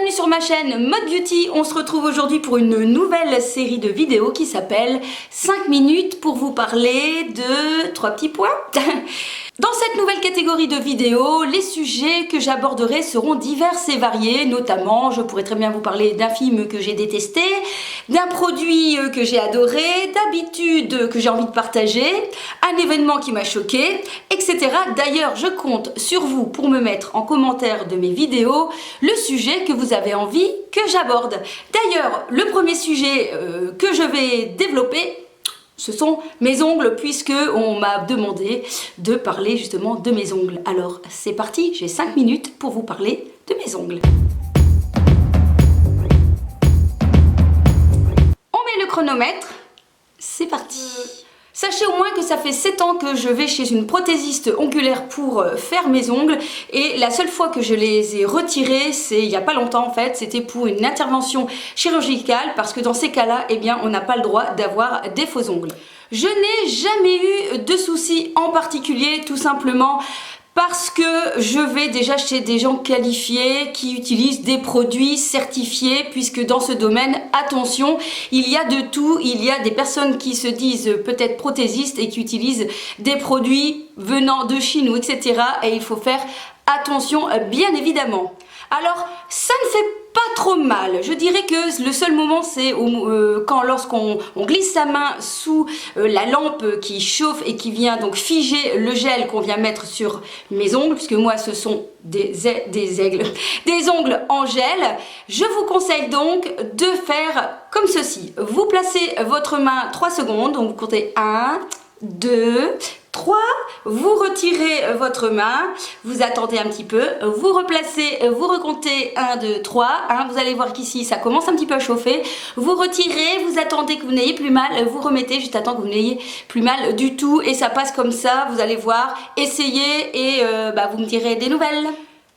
bienvenue sur ma chaîne Mode Beauty. On se retrouve aujourd'hui pour une nouvelle série de vidéos qui s'appelle 5 minutes pour vous parler de 3 petits points. Dans cette nouvelle catégorie de vidéos, les sujets que j'aborderai seront divers et variés, notamment je pourrais très bien vous parler d'un film que j'ai détesté, d'un produit que j'ai adoré, d'habitudes que j'ai envie de partager, un événement qui m'a choqué, etc. D'ailleurs, je compte sur vous pour me mettre en commentaire de mes vidéos le sujet que vous avez envie que j'aborde. D'ailleurs, le premier sujet que je vais développer, ce sont mes ongles, puisque on m'a demandé de parler justement de mes ongles. Alors c'est parti, j'ai 5 minutes pour vous parler de mes ongles. On met le chronomètre, c'est parti. Sachez au moins que ça fait 7 ans que je vais chez une prothésiste ongulaire pour faire mes ongles, et la seule fois que je les ai retirés, c'est il n'y a pas longtemps en fait, c'était pour une intervention chirurgicale, parce que dans ces cas-là, eh bien, on n'a pas le droit d'avoir des faux ongles. Je n'ai jamais eu de soucis en particulier, tout simplement parce que je vais déjà chez des gens qualifiés qui utilisent des produits certifiés, puisque dans ce domaine, attention, il y a de tout. Il y a des personnes qui se disent peut-être prothésistes et qui utilisent des produits venant de Chine ou etc. Et il faut faire attention, bien évidemment. Alors, ça ne fait pas trop mal. Je dirais que le seul moment, c'est lorsqu'on glisse sa main sous la lampe qui chauffe et qui vient donc figer le gel qu'on vient mettre sur mes ongles, puisque moi ce sont des ongles en gel. Je vous conseille donc de faire comme ceci. Vous placez votre main 3 secondes, donc vous comptez 1, 2, 3, vous retirez votre main, vous attendez un petit peu, vous replacez, vous recomptez 1, 2, 3, vous allez voir qu'ici ça commence un petit peu à chauffer, vous retirez, vous attendez que vous n'ayez plus mal, vous remettez juste à temps que vous n'ayez plus mal du tout, et ça passe comme ça, vous allez voir, essayez et vous me direz des nouvelles.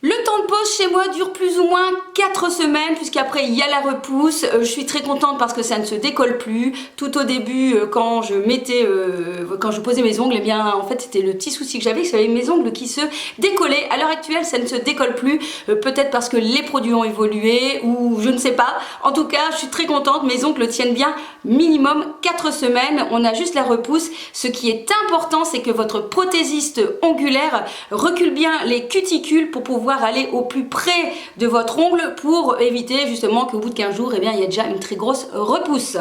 Le temps de pause chez moi dure plus ou moins 4 semaines, puisqu'après il y a la repousse. Je suis très contente parce que ça ne se décolle plus. Tout au début, quand je posais mes ongles, eh bien en fait c'était le petit souci que j'avais, que j'avais mes ongles qui se décollaient. À l'heure actuelle, ça ne se décolle plus, peut-être parce que les produits ont évolué ou je ne sais pas. En tout cas, je suis très contente, mes ongles tiennent bien minimum 4 semaines. On a juste la repousse. Ce qui est important, c'est que votre prothésiste ongulaire recule bien les cuticules pour pouvoir aller au plus près de votre ongle pour éviter justement qu'au bout de 15 jours, eh bien, il y a déjà une très grosse repousse.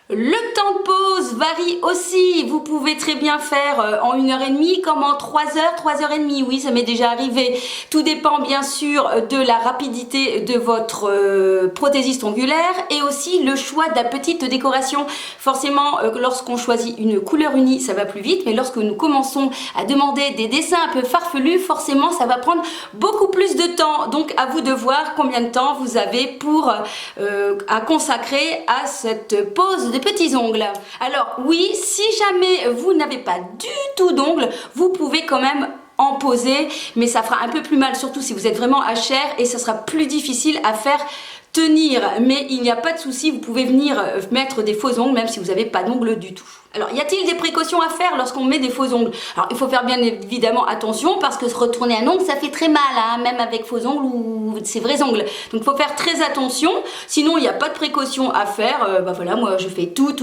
Le temps de pause varie aussi, vous pouvez très bien faire en 1h30 comme en 3h, 3h30, oui ça m'est déjà arrivé. Tout dépend bien sûr de la rapidité de votre prothésiste ongulaire et aussi le choix de la petite décoration. Forcément lorsqu'on choisit une couleur unie ça va plus vite, mais lorsque nous commençons à demander des dessins un peu farfelus, forcément ça va prendre beaucoup plus de temps. Donc à vous de voir combien de temps vous avez pour à consacrer à cette pause de petits ongles. Alors oui, si jamais vous n'avez pas du tout d'ongles, vous pouvez quand même en poser, mais ça fera un peu plus mal, surtout si vous êtes vraiment à chair, et ça sera plus difficile à faire tenir. Mais il n'y a pas de souci, vous pouvez venir mettre des faux ongles même si vous n'avez pas d'ongles du tout. Alors, y a-t-il des précautions à faire lorsqu'on met des faux ongles? Alors, il faut faire bien évidemment attention parce que se retourner un ongle, ça fait très mal, même avec faux ongles ou ses vrais ongles. Donc, il faut faire très attention. Sinon, il n'y a pas de précaution à faire. Voilà, moi, je fais tout.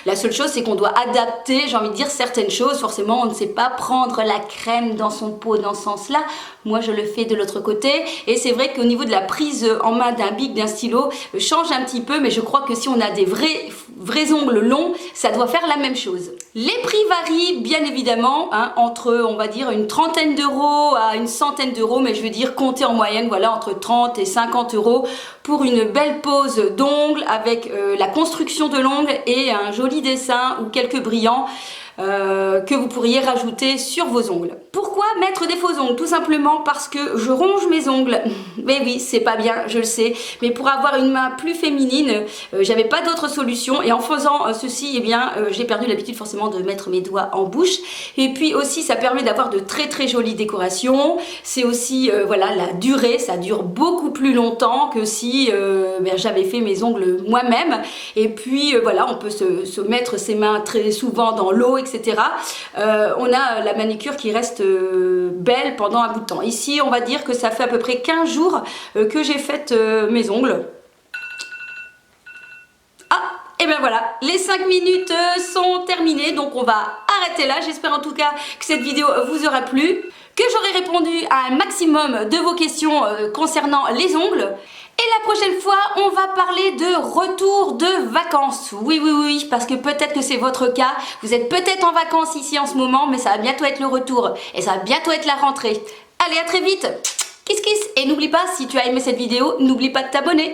La seule chose, c'est qu'on doit adapter, j'ai envie de dire, certaines choses. Forcément, on ne sait pas prendre la crème dans son pot dans ce sens-là. Moi, je le fais de l'autre côté. Et c'est vrai qu'au niveau de la prise en main d'un bic, d'un stylo, change un petit peu. Mais je crois que si on a des vrais ongles longs, ça doit faire la même chose. Les prix varient bien évidemment entre on va dire une trentaine d'euros à une centaine d'euros, mais je veux dire compter en moyenne, voilà, entre 30 et 50 euros pour une belle pose d'ongles avec la construction de l'ongle et un joli dessin ou quelques brillants que vous pourriez rajouter sur vos ongles. Pourquoi mettre des faux ongles? Tout simplement parce que je ronge mes ongles. Mais oui, c'est pas bien, je le sais, mais pour avoir une main plus féminine, j'avais pas d'autre solution, et en faisant ceci, eh bien, j'ai perdu l'habitude forcément de mettre mes doigts en bouche. Et puis aussi, ça permet d'avoir de très jolies décorations. C'est aussi, voilà, la durée, ça dure beaucoup plus longtemps que si j'avais fait mes ongles moi-même. Et puis voilà, on peut se mettre ses mains très souvent dans l'eau, etc. On a la manicure qui reste belle pendant un bout de temps. Ici, on va dire que ça fait à peu près 15 jours que j'ai fait mes ongles. Et bien voilà, les 5 minutes sont terminées, donc on va arrêter là. J'espère en tout cas que cette vidéo vous aura plu, que j'aurai répondu à un maximum de vos questions concernant les ongles. Et la prochaine fois, on va parler de retour de vacances. Oui, oui, oui, parce que peut-être que c'est votre cas. Vous êtes peut-être en vacances ici en ce moment, mais ça va bientôt être le retour. Et ça va bientôt être la rentrée. Allez, à très vite. Kiss kiss. Et n'oublie pas, si tu as aimé cette vidéo, n'oublie pas de t'abonner.